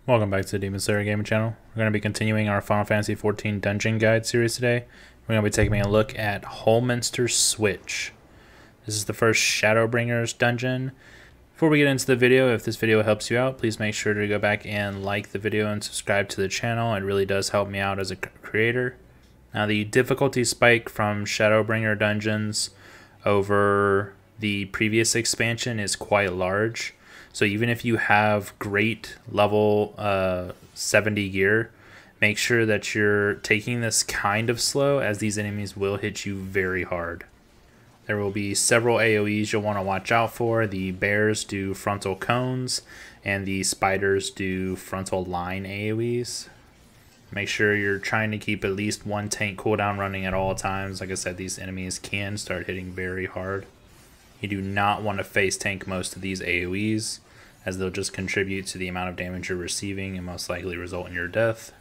Welcome back to the Demon Slayer Gaming Channel. We're going to be continuing our Final Fantasy XIV Dungeon Guide series today. We're going to be taking a look at Holminster Switch. This is the first Shadowbringers dungeon. Before we get into the video, if this video helps you out, please make sure to go back and like the video and subscribe to the channel. It really does help me out as a creator. Now, the difficulty spike from Shadowbringer dungeons over the previous expansion is quite large. So even if you have great level 70 gear, make sure that you're taking this kind of slow, as these enemies will hit you very hard. There will be several AoEs you'll want to watch out for. The bears do frontal cones, and the spiders do frontal line AoEs. Make sure you're trying to keep at least one tank cooldown running at all times. Like I said, these enemies can start hitting very hard. You do not want to face tank most of these AoEs, as they'll just contribute to the amount of damage you're receiving and most likely result in your death.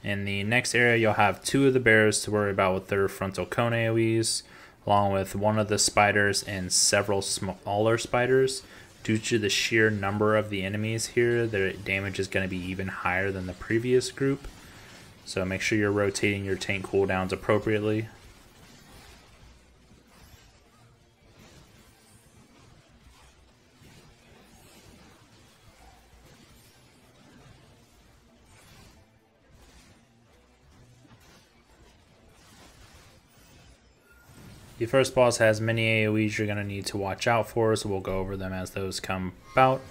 In the next area, you'll have two of the bears to worry about with their frontal cone AoEs, along with one of the spiders and several smaller spiders. Due to the sheer number of the enemies here, their damage is going to be even higher than the previous group. So make sure you're rotating your tank cooldowns appropriately. The first boss has many AoEs you're going to need to watch out for, so we'll go over them as those come about.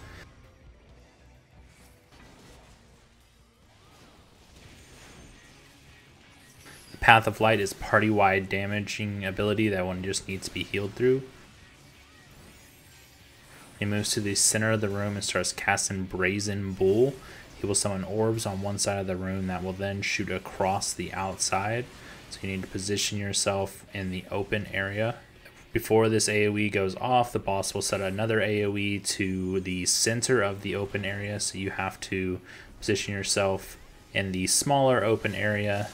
The Path of Light is party-wide damaging ability that one just needs to be healed through. He moves to the center of the room and starts casting Brazen Bull. He will summon orbs on one side of the room that will then shoot across the outside. So you need to position yourself in the open area. Before this AoE goes off, the boss will set another AoE to the center of the open area. So you have to position yourself in the smaller open area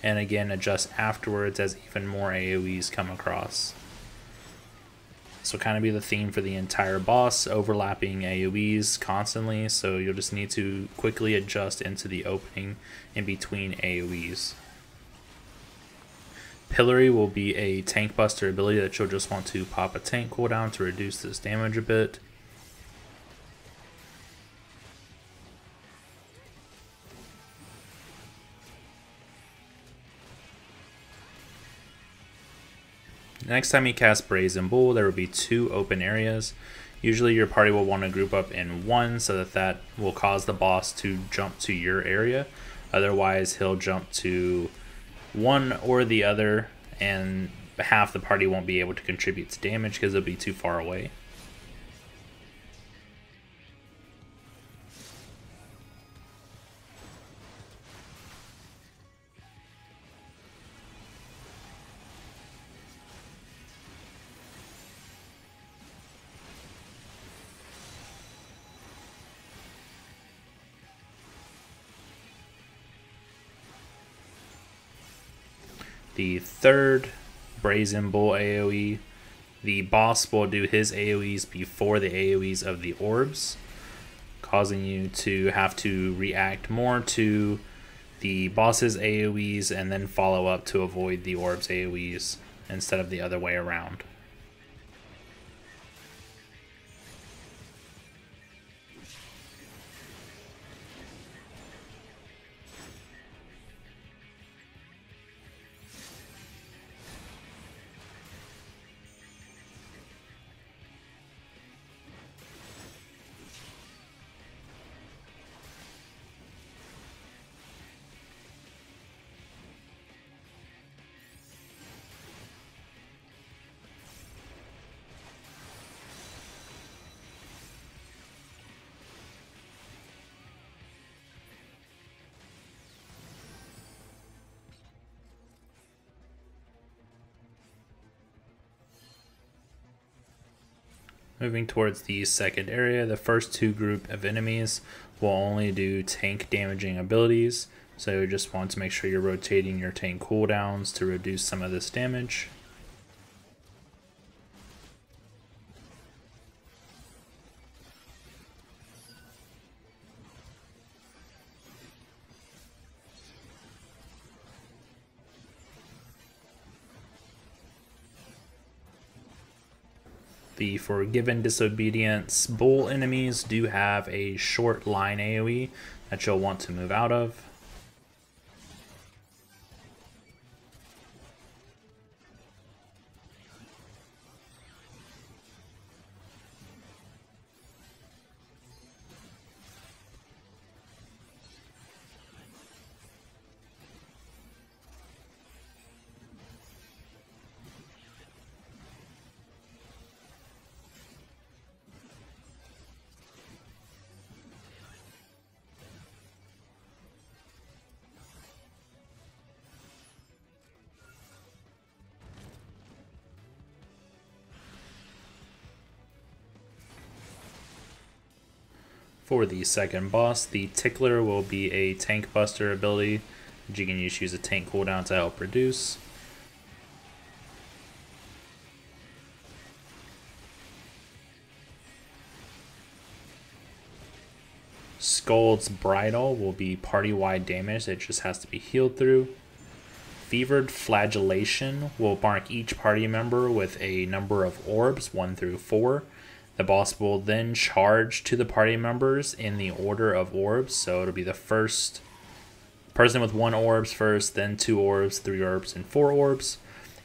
and again adjust afterwards as even more AoEs come across. This will kind of be the theme for the entire boss, overlapping AoEs constantly. So you'll just need to quickly adjust into the opening in between AoEs. Pillory will be a tank buster ability that you'll just want to pop a tank cooldown to reduce this damage a bit. Next time you cast Brazen Bull, there will be two open areas. Usually your party will want to group up in one so that will cause the boss to jump to your area. Otherwise, he'll jump to one or the other, and half the party won't be able to contribute to damage because they'll be too far away. The third Brazen Bull AoE, the boss will do his AoEs before the AoEs of the orbs, causing you to have to react more to the boss's AoEs and then follow up to avoid the orbs AoEs instead of the other way around. Moving towards the second area, the first two group of enemies will only do tank damaging abilities, so you just want to make sure you're rotating your tank cooldowns to reduce some of this damage. The Forgiven Disobedience Bull enemies do have a short line AoE that you'll want to move out of. For the second boss, the Tickler will be a tank buster ability that you can use a tank cooldown to help reduce. Scold's Bridle will be party-wide damage that just has to be healed through. Fevered Flagellation will mark each party member with a number of orbs, 1 through 4. The boss will then charge to the party members in the order of orbs, so it'll be the first person with 1 orbs first, then 2 orbs, 3 orbs, and 4 orbs.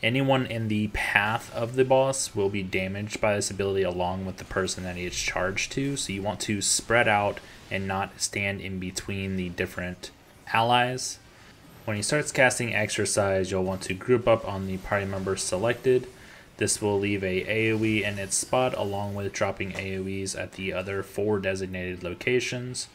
Anyone in the path of the boss will be damaged by this ability along with the person that it's charged to, so you want to spread out and not stand in between the different allies. When he starts casting Exercise, you'll want to group up on the party member selected. This will leave a AoE in its spot along with dropping AoEs at the other 4 designated locations.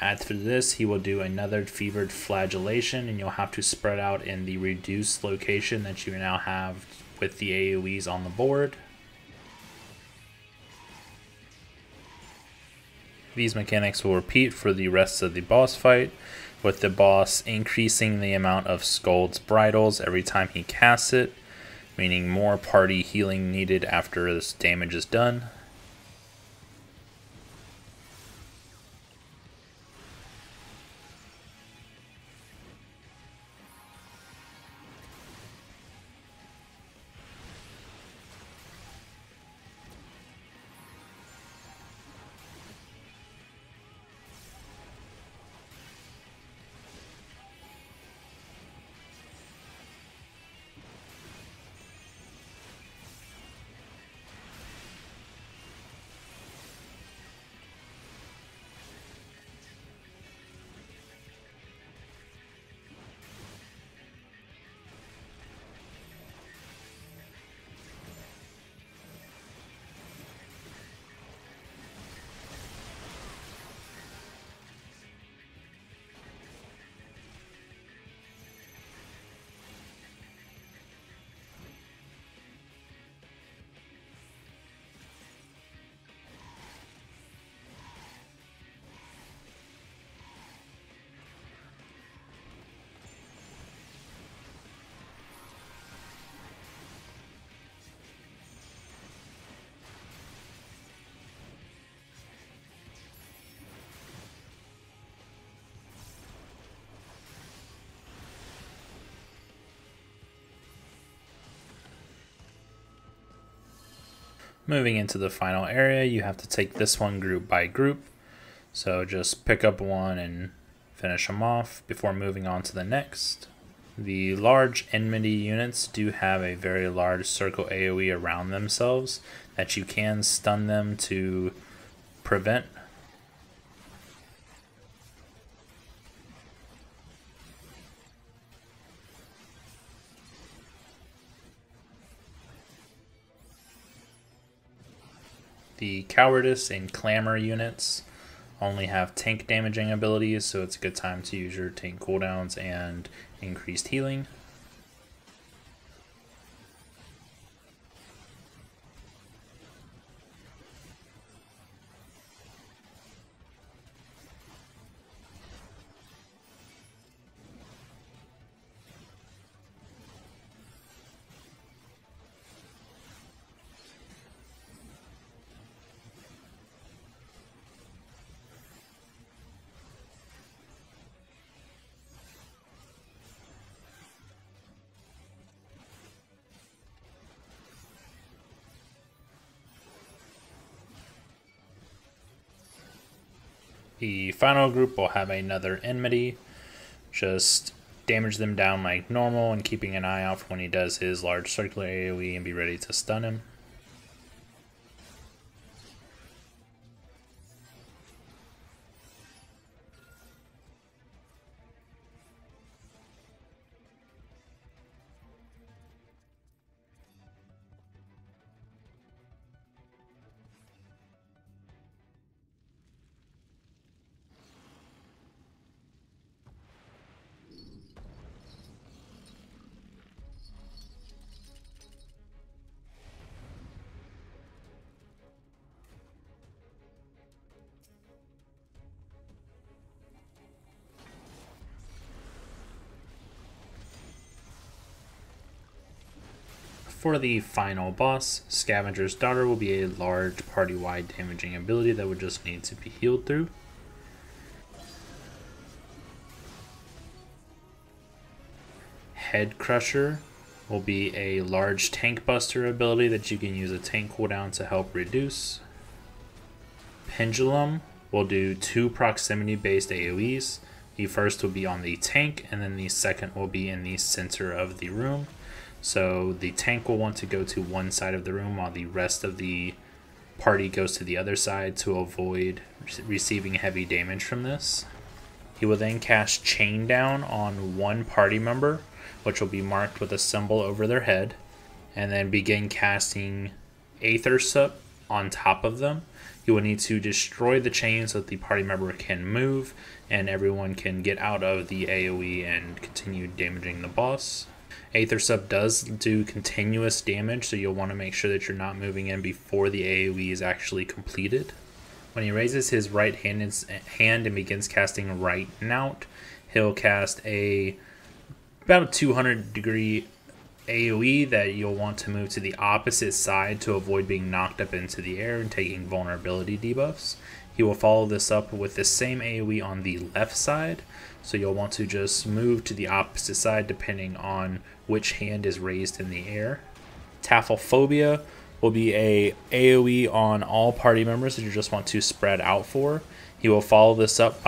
After this, he will do another Fevered Flagellation, and you'll have to spread out in the reduced location that you now have with the AoEs on the board. These mechanics will repeat for the rest of the boss fight, with the boss increasing the amount of Scold's Bridles every time he casts it, meaning more party healing needed after this damage is done. Moving into the final area, you have to take this one group by group. So just pick up one and finish them off before moving on to the next. The large enmity units do have a very large circle AoE around themselves that you can stun them to prevent. The Cowardice and Clamor units only have tank damaging abilities, so it's a good time to use your tank cooldowns and increased healing. The final group will have another enmity. Just damage them down like normal and keeping an eye out for when he does his large circular AoE and be ready to stun him. For the final boss, Scavenger's Daughter will be a large party-wide damaging ability that would just need to be healed through. Head Crusher will be a large tank buster ability that you can use a tank cooldown to help reduce. Pendulum will do 2 proximity-based AoEs. The first will be on the tank, and then the second will be in the center of the room. So the tank will want to go to one side of the room while the rest of the party goes to the other side to avoid receiving heavy damage from this. He will then cast Chain Down on one party member, which will be marked with a symbol over their head, and then begin casting Aether Sup on top of them. You will need to destroy the chain so that the party member can move and everyone can get out of the AoE and continue damaging the boss. Aether Sup does do continuous damage, so you'll want to make sure that you're not moving in before the AoE is actually completed. When he raises his right hand and begins casting Right Knout, he'll cast about a 200-degree AoE that you'll want to move to the opposite side to avoid being knocked up into the air and taking vulnerability debuffs. He will follow this up with the same AoE on the left side, so you'll want to just move to the opposite side depending on which hand is raised in the air. Taphophobia will be a AoE on all party members that you just want to spread out for. He will follow this up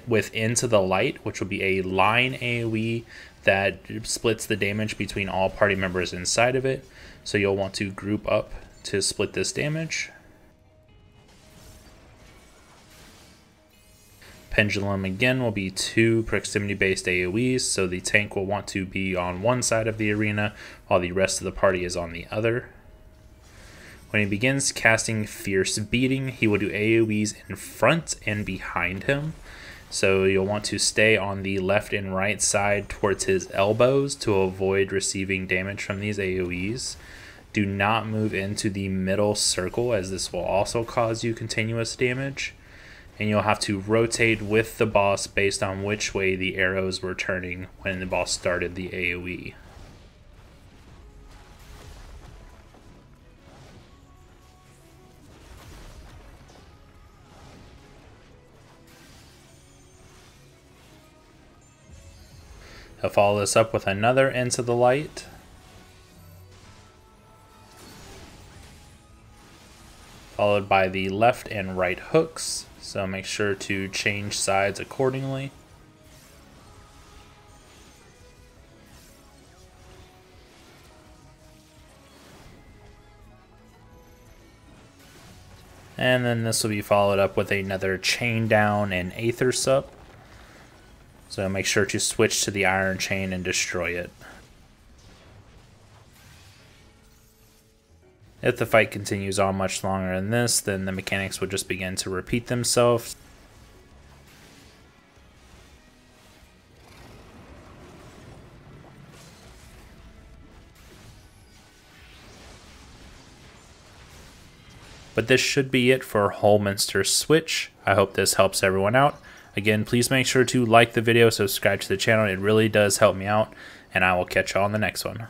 with Into the Light, which will be a line AoE that splits the damage between all party members inside of it. So you'll want to group up to split this damage. Pendulum again will be 2 proximity-based AoEs, so the tank will want to be on one side of the arena while the rest of the party is on the other. When he begins casting Fierce Beating, he will do AoEs in front and behind him. So you'll want to stay on the left and right side towards his elbows to avoid receiving damage from these AoEs. Do not move into the middle circle, as this will also cause you continuous damage. And you'll have to rotate with the boss based on which way the arrows were turning when the boss started the AoE. He'll follow this up with another Into the Light. Followed by the left and right hooks. So make sure to change sides accordingly. And then this will be followed up with another Chain Down and Aether Sup. So make sure to switch to the Iron Chain and destroy it. If the fight continues on much longer than this, then the mechanics will just begin to repeat themselves. But this should be it for Holminster Switch. I hope this helps everyone out. Again, please make sure to like the video, subscribe to the channel. It really does help me out, and I will catch you on the next one.